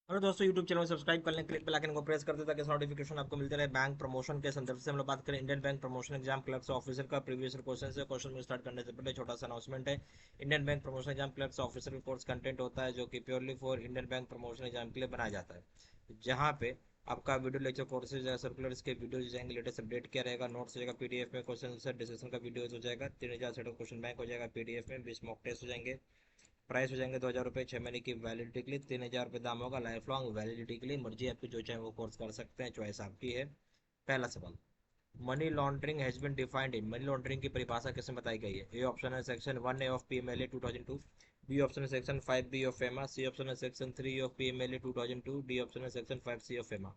Hello दोस्तों, YouTube channel को subscribe कर लें, क्लिक बेल आइकन को प्रेस कर दें ताकि नोटिफिकेशन आपको मिलते रहे। बैंक प्रमोशन के संदर्भ से हम लोग बात करें Indian bank promotion exam clerks officer का प्रीवियस क्वेश्चन से क्वेश्चन में स्टार्ट करने से पहले छोटा सा अनाउंसमेंट है। Indian bank promotion exam clerks officer का कोर्स कंटेंट होता है जो कि purely for Indian bank promotion exam के लिए बनाया जाता है, जहाँ पे आपका वीडियो लेक्चर कोर्सेज या सर्कुलर के वीडियो जाएंगे, लेटेस्ट अपडेट किया रहेगा, नोट्स हो जाएगा पीडीएफ में, क्वेश्चन आंसर डिस्कशन का वीडियो हो जाएगा, 3000 सेट क्वेश्चन बैंक हो जाएगा पीडीएफ में, 20 मॉक टेस्ट हो जाएंगे। प्राइस हो जाएंगे 2000 रुपये 6 महीने की वैलिडिटी के लिए, 3000 रुपये दाम होगा लाइफ लॉन्ग वैलिडिटी के लिए। मर्जी आपकी, जो चाहे वो कोर्स कर सकते हैं, चॉइस आपकी है। पहला सवाल, money laundering has been defined in, money laundering की परिभाषा किसमें बताई गई है? ए ऑप्शन है section 1A of PMLA 2002, B option है section 5B of FEMA, C option है section 3 of PMLA 2002, D option है section 5C of FEMA.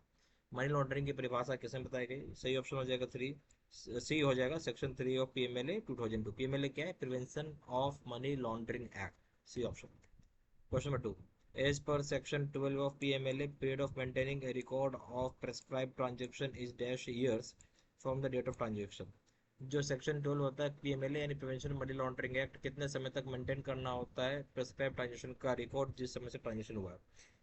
Money laundering की परिभाषा किसमें बताई गई? सही ऑप्शन हो जाएगा थ्री, सी हो जाएगा सेक्शन 3 ऑफ पीएमएलए 2002। पीएमएलए क्या है? Prevention of money laundering act, C option. Question number 2. As per section 12 of PMLA, period of maintaining a record of prescribed transaction is dash years from the date of transaction. जो section 12 होता है PMLA यानी prevention money laundering act, कितने समय तक maintain करना होता है प्रेस्क्राइब ट्रांजेक्शन का रिकॉर्ड जिस समय से ट्रांजेक्शन हुआ है?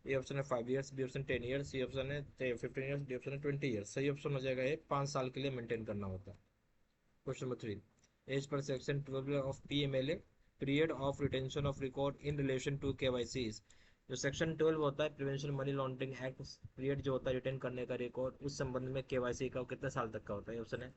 ए ऑप्शन है 5 years, B option 10 years, C option है 15 ईयर्स, डी ऑप्शन है 20 ईयर्स। सही ऑप्शन हो जाएगा ये, 5 साल के लिए मेंटेन करना होता है। Question number 3. As per section 12 of PMLA, period of retention of record in relation to KYC. जो सेक्शन 12 होता है prevention money laundering act, period जो होता है रिटेन करने का रिकॉर्ड उस संबंध में केवाईसी का, कितने साल तक का होता है? ऑप्शन है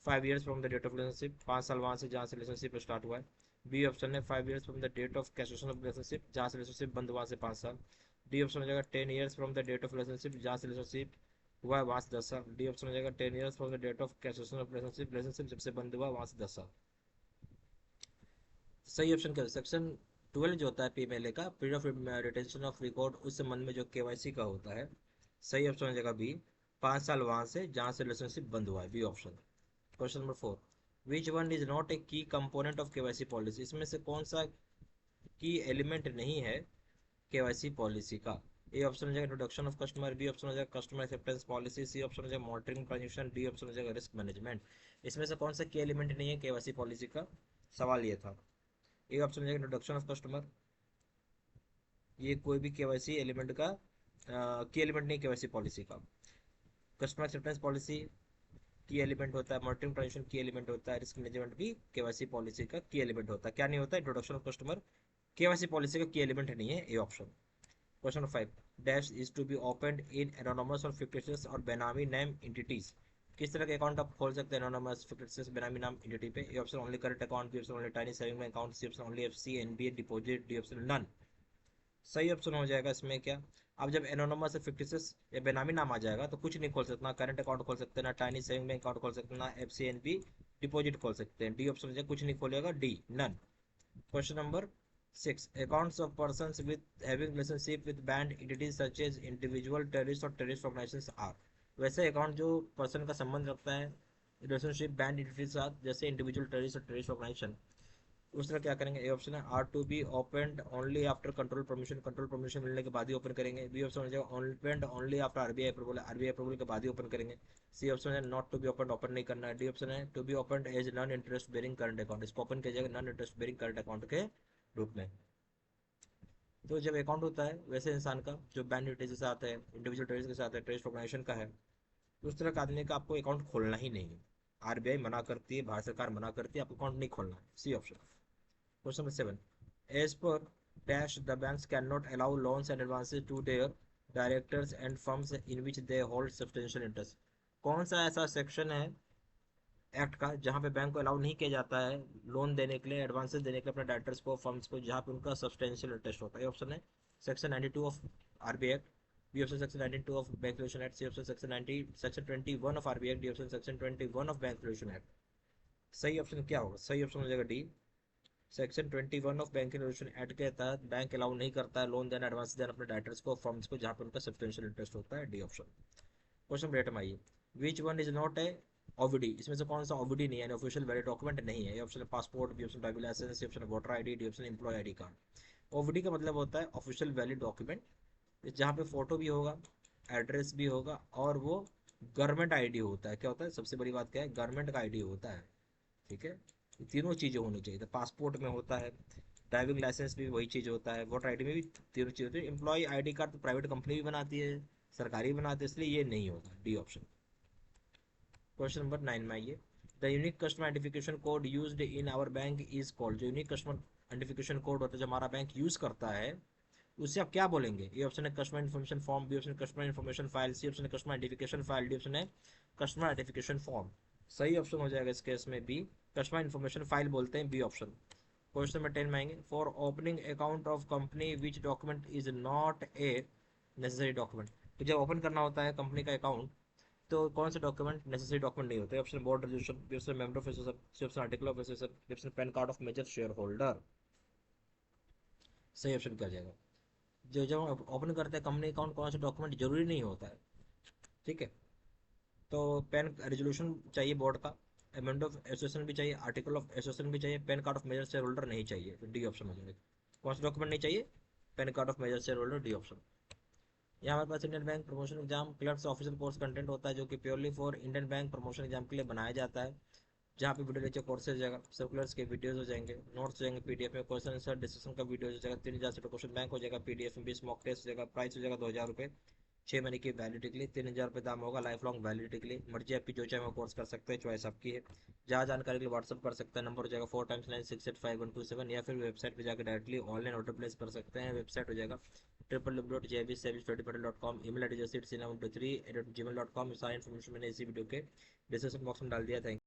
5 years from the date of relationship, 5 साल वहाँ से जहाँ से रिलेशनशिप स्टार्ट हुआ है। बी ऑप्शन है 5 years from the date of cessation of relationship, जहाँ से रिलेशनशिप बंद हुआ से 5 साल। डी ऑप्शन हो जाएगा 10 years from the date of relationship, जहाँ से रिलेशनशिप हुआ है वहाँ से 10 साल। डी ऑप्शन हो जाएगा 10 years from the date of cessation of relationship, relationship जब से बंद हुआ वहाँ से 10 साल। सही ऑप्शन क्या है? सेक्शन 12 जो होता है पीएमएलए का, period of retention of record उस संबंध में जो केवाईसी का होता है। सही ऑप्शन हो जाएगा बी, 5 साल वहाँ से जहाँ से रिलेशनशिप बंद हुआ है, B option. Question number 4. Which one is not a key component of KYC policy, इसमें से कौन सा की एलिमेंट नहीं है केवाईसी पॉलिसी का? ए ऑप्शन हो जाएगा introduction of customer, B option हो जाएगा customer acceptance policy, C option हो जाएगा मॉनिटरिंग ट्रांजेक्शन, डी ऑप्शन हो जाएगा रिस्क मैनेजमेंट। इसमें से कौन सा की एलिमेंट नहीं है केवाईसी पॉलिसी का? सवाल ये था। ए ऑप्शन हो जाएगा इंट्रोडक्शन ऑफ कस्टमर, ये कोई भी केवाईसी एलिमेंट का की एलिमेंट नहीं केवाईसी पॉलिसी का। Customer acceptance policy key element होता है, मॉनिटरिंग ट्रांजेक्शन की एलिमेंट होता है, रिस्क मैनेजमेंट भी केवाईसी पॉलिसी का की एलिमेंट होता है। क्या नहीं होता? Introduction of customer KYC policy का की एलिमेंट नहीं है, A option. Question number 5. Dash is to be open in anonymous और फिक्टिशियस और बेनामी नेम एंटिटीज। किस तरह के अकाउंट आप खोल सकते हैं एनोनमस, फिक्टिशियस, बेनामी नाम एंटिटी पे? A option only current account, B option only tiny saving account, C option only FC NBA deposit, D option none. सही ऑप्शन हो जाएगा इसमें क्या? अब जब एनोनमस या फिक्टिशियस या बेनामी नाम आ जाएगा तो कुछ नहीं खोल सकते, ना करंट अकाउंट खोल सकते, ना टाइनी सेविंग बैंक अकाउंट खोल सकते, ना एफसीएनबी डिपॉजिट खोल सकते हैं। डी ऑप्शन हो जाएगा कुछ नहीं खोलेगा, D none. Question number 6. Accounts of persons with having relationship with banned entities such as individual terrorists और terrorist organizations are, वैसे अकाउंट जो पर्सन का संबंध रखता है रिलेशनशिप बैंड एंटिटी के साथ, जैसे इंडिविजुअल टेररिस्ट और टेररिस्ट ऑर्गेनाइजेशन, उस तरह क्या करेंगे? ए ऑप्शन है are to be open only after control permission, control permission मिलने के बाद ही ओपन करेंगे। बी ऑप्शन हो जाएगा open only after RBI approval, RBI approval के बाद ही ओपन करेंगे। सी ऑप्शन है not to be open, open नहीं करना है। डी ऑप्शन है to be open as non interest bearing current account, इसको ओपन किया जाएगा non interest bearing current account के रूप में। तो जब अकाउंट होता है वैसे इंसान का जो बैंड डिटेल्स के साथ है, इंडिविजुअल ट्रेडर्स के साथ है, ट्रेड ऑर्गेनाइजेशन का है, तो उस तरह का आदमी का आपको अकाउंट खोलना ही नहीं है। आरबीआई मना करती है, भारत सरकार मना करती है, आपको अकाउंट नहीं खोलना है, C option. Question number 7. As per dash the banks can not allow loans and advances to their directors and firms in which they hold substantial interest. कौन सा ऐसा सेक्शन है एक्ट का जहाँ पे बैंक को अलाउ नहीं किया जाता है लोन देने के लिए, एडवांसेस देने के लिए अपने डायरेक्टर्स को, फर्म्स को, जहाँ पे उनका सब्सटेंशियल इंटरेस्ट होता है? ऑप्शन है section 92 of RBI act, B option section 92 of bank regulation act, C option section 90 section 21 of RBI act, D option section 21 of bank regulation act. सही ऑप्शन क्या होगा? सही ऑप्शन हो जाएगा D, section 21 of bank regulation act के तहत bank allow नहीं करता है लोन देना, एडवांस देना अपने डायरेक्टर्स को, फर्म्स को, जहाँ पे उनका सब्सटेंशियल इंटरेस्ट होता है, डी ऑप्शन। क्वेश्चन नंबर 8 में आइए. Which one is not a OVD, इसमें से कौन सा ओवीडी नहीं है, यानी ऑफिशियल वैलिड डॉक्यूमेंट नहीं है? ये ऑप्शन है passport, B option driving license, C option voter ID, D option employ ID card. OVD का मतलब होता है ऑफिशियल वैलिड डॉक्यूमेंट, जहाँ पे फोटो भी होगा, एड्रेस भी होगा, और वो गवर्नमेंट आईडी होता है। क्या होता है? सबसे बड़ी बात क्या है? गवर्नमेंट का आईडी होता है। ठीक है, ये तीनों चीज़ें होनी चाहिए। तो पासपोर्ट में होता है, ड्राइविंग लाइसेंस भी वही चीज़ होता है, वोटर आईडी में भी तीनों चीज़ होती है। एम्प्लॉय आईडी कार्ड तो प्राइवेट कंपनी भी बनाती है, सरकारी भी बनाती है, इसलिए ये नहीं होगा, डी ऑप्शन। क्वेश्चन नंबर 9 में आइए। The unique customer identification code used in our bank is called. जो यूनिक कस्टमर आइडेंटिफिकेशन कोड होता है जो हमारा बैंक यूज करता है, उससे आप क्या बोलेंगे? ए ऑप्शन है customer information form, B option customer information file, C option है customer identification file, D option है कस्टमर आइडेंटिफिकेशन फॉर्म। सही ऑप्शन हो जाएगा इस केस में बी, कस्टमर इन्फॉर्मेशन फाइल बोलते हैं, बी ऑप्शन। क्वेश्चन नंबर 10 में आएंगे। For opening account of company which document is not a necessary document. तो जब ओपन करना होता है कंपनी का अकाउंट, तो कौन से डॉक्यूमेंट नेसेसरी डॉक्यूमेंट नहीं होते? Option board registration, B option member of association, C option article of association, D option PAN card of major share holder. सही ऑप्शन क्या जाएगा? जो जब हम ओपन करते हैं कंपनी अकाउंट, कौन सा डॉक्यूमेंट जरूरी नहीं होता है, ठीक है। तो पैन रेजोल्यूशन चाहिए बोर्ड का, अमेंड ऑफ एसोसिएशन भी चाहिए, आर्टिकल ऑफ एसोसिएशन भी चाहिए, PAN card of major share holder नहीं चाहिए, तो डी ऑप्शन हो जाएगा। कौन सा डॉक्यूमेंट नहीं चाहिए? PAN card of major share holder, D option. यहाँ हमारे पास Indian bank promotion exam clerks official course content होता है, जो कि purely for Indian bank promotion exam के लिए बनाया जाता है, जहाँ पे वीडियो लेक्चर कोर्सेज हो जाएगा, सर्कुलर्स के वीडियोस हो जाएंगे, नोट्स हो जाएंगे पीडीएफ में, क्वेश्चन आंसर डिस्कशन का वीडियो हो जाएगा, 3,000 से क्वेश्चन बैंक हो जाएगा पीडीएफ में, 20 मॉक टेस्ट हो जाएगा, प्राइस हो जाएगा 2,000 रुपये, 6 महीने की वैलिडिटी के लिए, 3,000 रुपये दाम होगा लाइफ लॉन्ग वैलिडिटी के लिए। मर्जी आपकी, जो चाहे वो कोर्स कर सकते हैं, चॉइस आपकी है। जहाँ जानकारी के लिए व्हाट्सअप कर सकते हैं, नंबर हो जाएगा 4x9685127, या फिर वेबसाइट पर जाकर डायरेक्टली ऑनलाइन ऑर्डर प्लेस कर सकते हैं। वेबसाइट हो जाएगा www.jbservicepatel.com, ईमेल आई डी जैसे 3 3 at Gmail dot com. सारी इन्फॉर्मेशन मैंने इसी वीडियो के डिस्क्रिप्शन बॉक्स में डाल दिया। थैंक